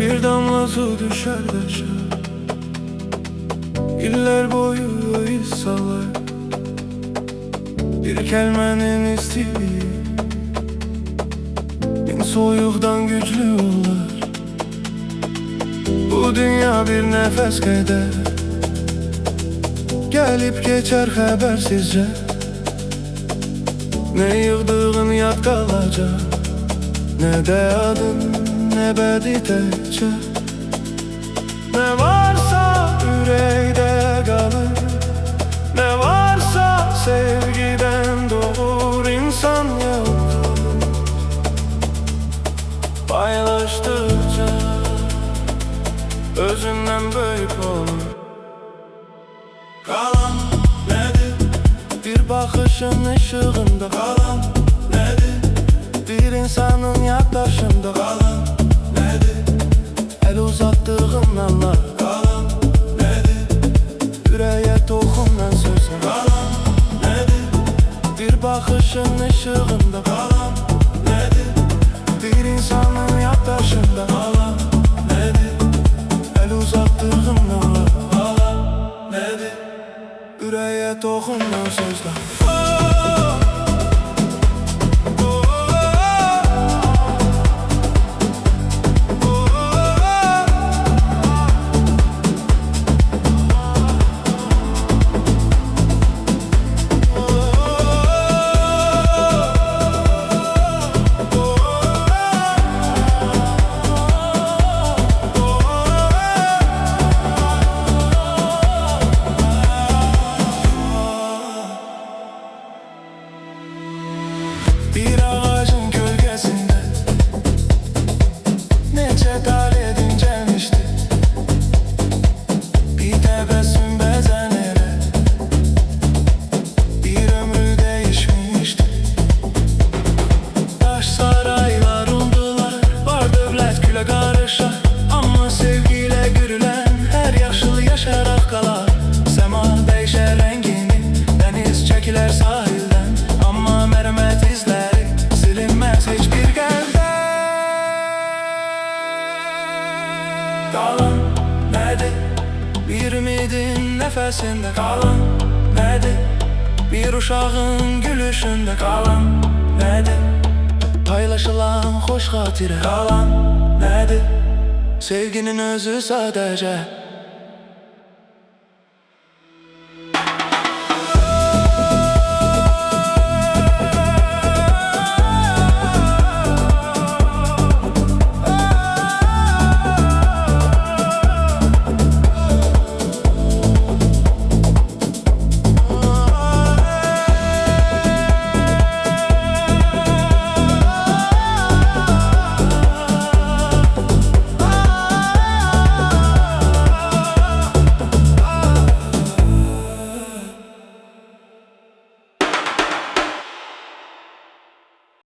Bir damla su düşer daşa, iller boyu iz salar. Bir kelmenin istiliği bin soyuqdan güclü olar. Bu dünya bir nefes keder, gelip geçer habersizce. Ne yığdığın yad kalacak, ne de adın ebedi təkcə. Ne varsa ürəkdə qalır, ne varsa sevgiden doğur insan yolculuk. Paylaştıkça özünden büyük olur. Kalan nedir? Bir bakışın ışığında Kalan nedir? bir insanın yaklaşımda Kalan nedir? el uzattığın anlar. Kalan nedir? Yüreğe dokunan sözler. Kalan nedir? Bir bakışın ışığında Kalan nedir? bir insanın yaklaşımda Kalan nedir? el uzattığın anlar. Kalan nedir? Yüreğe dokunan sözler. Bir ağacın gölgesinde neçe tale dincemişti. Bir tebessüm bezen ele bir ömür değişmişti. Taş saraylar undular, var dövlət külə qarışar. Amma sevgiyle gürülen her yaşıl yaşaraq qalar. Sema değişər rengini, deniz çekiler sahilden. Amma mərmət izləri silinməz heç bir qəlbdə. Qalan nədir? Bir ümidin nəfəsində. Qalan nədir? Bir uşağın gülüşündə. Qalan nədir? Paylaşılan xoş xatirə. Qalan nədir? Sevginin özü sadəcə